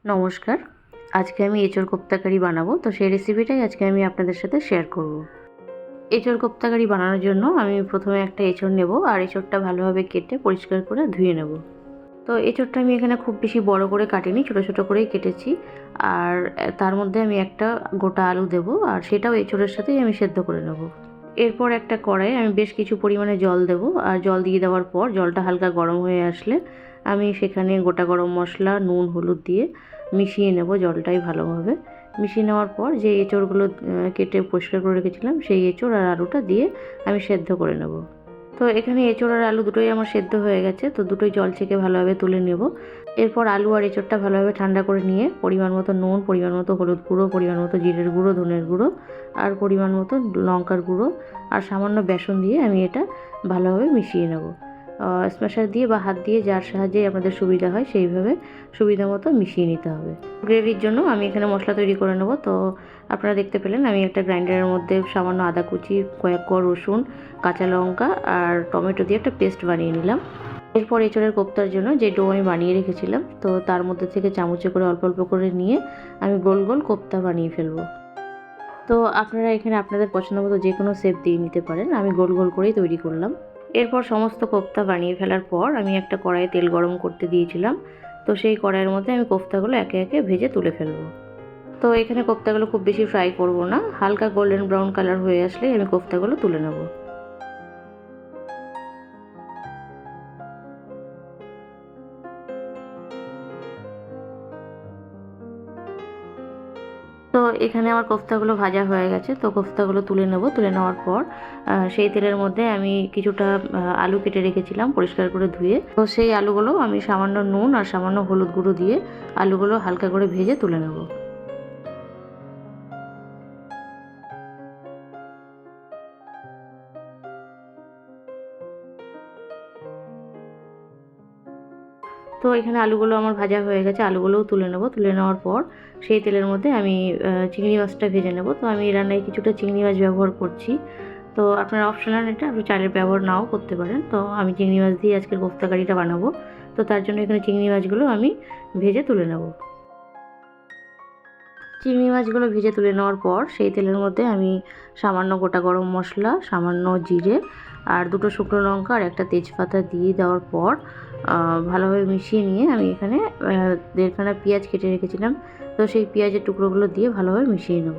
নমস্কার। আজকে আমি এঁচোড় কোপ্তা কারি বানাবো। তো সেই রেসিপিটাই আজকে আমি আপনাদের সাথে শেয়ার করব। এঁচোড় কোপ্তা কারি বানানোর জন্য আমি প্রথমে একটা এঁচোড় নেব আর এঁচোড়টা ভালোভাবে কেটে পরিষ্কার করে ধুয়ে নেব। তো এঁচোড়টা আমি এখানে খুব বেশি বড় করে কাটিনি, ছোটো ছোটো করেই কেটেছি। আর তার মধ্যে আমি একটা গোটা আলু দেব আর সেটাও এঁচোড়ের সাথেই আমি সেদ্ধ করে নেব। এরপর একটা কড়াইয়ে আমি বেশ কিছু পরিমাণে জল দেব আর জল দিয়ে দেওয়ার পর জলটা হালকা গরম হয়ে আসলে আমি সেখানে গোটা গরম মশলা, নুন, হলুদ দিয়ে মিশিয়ে নেব জলটাই ভালোভাবে। মিশিয়ে নেওয়ার পর যে এঁচোড়গুলো কেটে পরিষ্কার করে রেখেছিলাম সেই এঁচোড় আর আলুটা দিয়ে আমি সেদ্ধ করে নেব। তো এখানে এঁচোড় আর আলু দুটোই আমার সেদ্ধ হয়ে গেছে, তো দুটোই জল ছেঁকে ভালোভাবে তুলে নেব। এরপর আলু আর এঁচোড়টা ভালোভাবে ঠান্ডা করে নিয়ে পরিমাণ মতো নুন, পরিমাণ মতো হলুদ গুঁড়ো, পরিমাণ মতো জিরের গুঁড়ো, ধনের গুঁড়ো আর পরিমাণ মতো লঙ্কার গুঁড়ো আর সামান্য বেসন দিয়ে আমি এটা ভালোভাবে মিশিয়ে নেব। স্ম্যাশার দিয়ে বা হাত দিয়ে যার সাহায্যে আপনাদের সুবিধা হয় সেইভাবে সুবিধা মতো মিশিয়ে নিতে হবে। গ্রেভির জন্য আমি এখানে মশলা তৈরি করে নেব। তো আপনারা দেখতে পেলেন আমি একটা গ্রাইন্ডারের মধ্যে সামান্য আদা কুচি, কয়েক কোয়া রসুন, কাঁচা লঙ্কা আর টমেটো দিয়ে একটা পেস্ট বানিয়ে নিলাম। এরপর এঁচোড়ের কোপ্তার জন্য যে ডো আমি বানিয়ে রেখেছিলাম, তো তার মধ্যে থেকে চামচে করে অল্প অল্প করে নিয়ে আমি গোল গোল কোপ্তা বানিয়ে ফেলবো। তো আপনারা এখানে আপনাদের পছন্দ মতো যে কোনো শেপ দিয়ে নিতে পারেন। আমি গোল গোল করেই তৈরি করলাম। এরপর সমস্ত কোপ্তা বানিয়ে ফেলার পর আমি একটা কড়াইয়ে তেল গরম করতে দিয়েছিলাম। তো সেই কড়াইয়ের মধ্যে আমি কোপ্তাগুলো একে একে ভেজে তুলে ফেলবো। তো এখানে কোপ্তাগুলো খুব বেশি ফ্রাই করব না, হালকা গোল্ডেন ব্রাউন কালার হয়ে আসলেই আমি কোপ্তাগুলো তুলে নেব। তো এখানে আমার কোফতাগুলো ভাজা হয়ে গেছে, তো কোফতাগুলো তুলে নেব। তুলে নেওয়ার পর সেই তেলের মধ্যে আমি কিছুটা আলু কেটে রেখেছিলাম পরিষ্কার করে ধুয়ে, তো সেই আলুগুলো আমি সামান্য নুন আর সামান্য হলুদ গুঁড়ো দিয়ে আলুগুলো হালকা করে ভেজে তুলে নেব। তো এখানে আলুগুলো আমার ভাজা হয়ে গেছে, আলুগুলোও তুলে নেব। তুলে নেওয়ার পর সেই তেলের মধ্যে আমি চিংড়ি মাছটা ভেজে নেব। তো আমি এই রান্নায় কিছুটা চিংড়ি মাছ ব্যবহার করছি। তো আপনার অপশনাল, এটা আপনি চালের ব্যবহার নাও করতে পারেন। তো আমি চিংড়ি মাছ দিয়ে আজকের কোফতা কারিটা বানাবো। তো তার জন্য এখানে চিংড়ি মাছগুলো আমি ভেজে তুলে নেব। চিংড়ি মাছগুলো ভেজে তুলে নেওয়ার পর সেই তেলের মধ্যে আমি সামান্য গোটা গরম মশলা, সামান্য জিরে আর দুটো শুকনো লঙ্কা আর একটা তেজপাতা দিয়ে দেওয়ার পর ভালোভাবে মিশিয়ে নিয়ে আমি এখানে দেড়খানা পেঁয়াজ কেটে রেখেছিলাম। তো সেই পেঁয়াজের টুকরোগুলো দিয়ে ভালোভাবে মিশিয়ে নেব।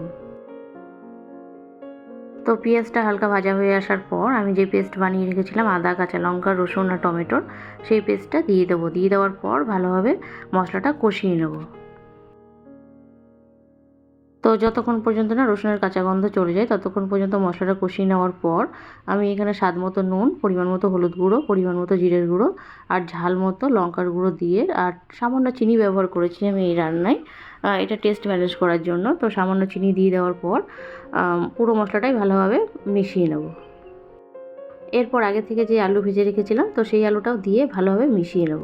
তো পেঁয়াজটা হালকা ভাজা হয়ে আসার পর আমি যে পেস্ট বানিয়ে রেখেছিলাম আদা, কাঁচা লঙ্কা, রসুন আর টমেটোর, সেই পেস্টটা দিয়ে দেবো। দিয়ে দেওয়ার পর ভালোভাবে মশলাটা কষিয়ে নেব। তো যতক্ষণ পর্যন্ত না রসুনের কাঁচা গন্ধ চলে যায় ততক্ষণ পর্যন্ত মশলাটা কষিয়ে নেওয়ার পর আমি এখানে স্বাদ মতো নুন, পরিমাণ মতো হলুদ গুঁড়ো, পরিমাণ মতো জিরের গুঁড়ো আর ঝাল মতো লঙ্কার গুঁড়ো দিয়ে আর সামান্য চিনি ব্যবহার করেছি আমি এই রান্নায়, এটা টেস্ট ম্যানেজ করার জন্য। তো সামান্য চিনি দিয়ে দেওয়ার পর পুরো মশলাটাই ভালোভাবে মিশিয়ে নেব। এরপর আগে থেকে যে আলু ভেজে রেখেছিলাম তো সেই আলুটাও দিয়ে ভালোভাবে মিশিয়ে নেব।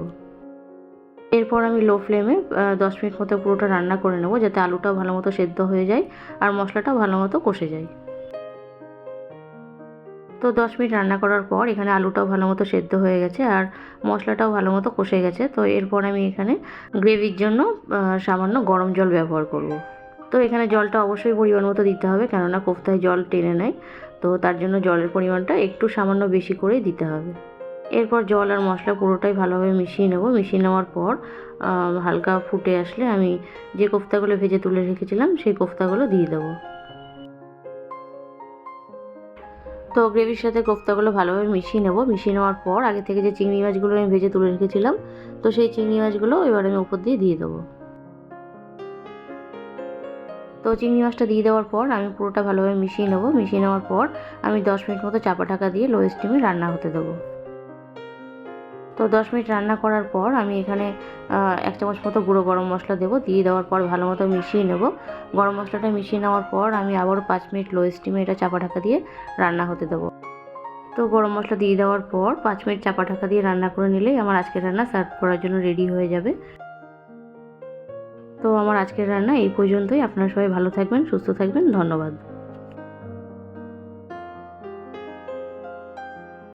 এরপর আমি লো ফ্লেমে 10 মিনিট মতো পুরোটা রান্না করে নেব, যাতে আলুটাও ভালো মতো সেদ্ধ হয়ে যায় আর মশলাটাও ভালো মতো কষে যায়। তো 10 মিনিট রান্না করার পর এখানে আলুটাও ভালো মতো সেদ্ধ হয়ে গেছে আর মশলাটাও ভালো মতো কষে গেছে। তো এরপর আমি এখানে গ্রেভির জন্য সামান্য গরম জল ব্যবহার করব। তো এখানে জলটা অবশ্যই পরিমাণ মতো দিতে হবে, কেননা কোফতায় জল টেনে নেয়। তো তার জন্য জলের পরিমাণটা একটু সামান্য বেশি করেই দিতে হবে। এরপর জল আর মশলা পুরোটাই ভালোভাবে মিশিয়ে নেব। মিশিয়ে নেওয়ার পর হালকা ফুটে আসলে আমি যে কোফতাগুলো ভেজে তুলে রেখেছিলাম সেই কোফতাগুলো দিয়ে দেবো। তো গ্রেভির সাথে কোফতাগুলো ভালোভাবে মিশিয়ে নেব। মিশিয়ে নেওয়ার পর আগে থেকে যে চিংড়ি মাছগুলো আমি ভেজে তুলে রেখেছিলাম তো সেই চিংড়ি মাছগুলো এবার আমি উপর দিয়ে দেবো। তো চিংড়ি মাছটা দিয়ে দেওয়ার পর আমি পুরোটা ভালোভাবে মিশিয়ে নেব। মিশিয়ে নেওয়ার পর আমি 10 মিনিট মতো চাপা ঢাকা দিয়ে লো স্টিমে রান্না হতে দেবো। তো 10 মিনিট রান্না করার পর আমি এখানে 1 চামচ মতো গুঁড়ো গরম মশলা দেবো। দিয়ে দেওয়ার পর ভালো মতো মিশিয়ে নেব। গরম মশলাটা মিশিয়ে নেওয়ার পর আমি আবারও 5 মিনিট লো স্টিমে এটা চাপা ঢাকা দিয়ে রান্না হতে দেবো। তো গরম মশলা দিয়ে দেওয়ার পর 5 মিনিট চাপা ঢাকা দিয়ে রান্না করে নিলেই আমার আজকের রান্না সার্ভ করার জন্য রেডি হয়ে যাবে। তো আমার আজকের রান্না এই পর্যন্তই। আপনারা সবাই ভালো থাকবেন, সুস্থ থাকবেন। ধন্যবাদ।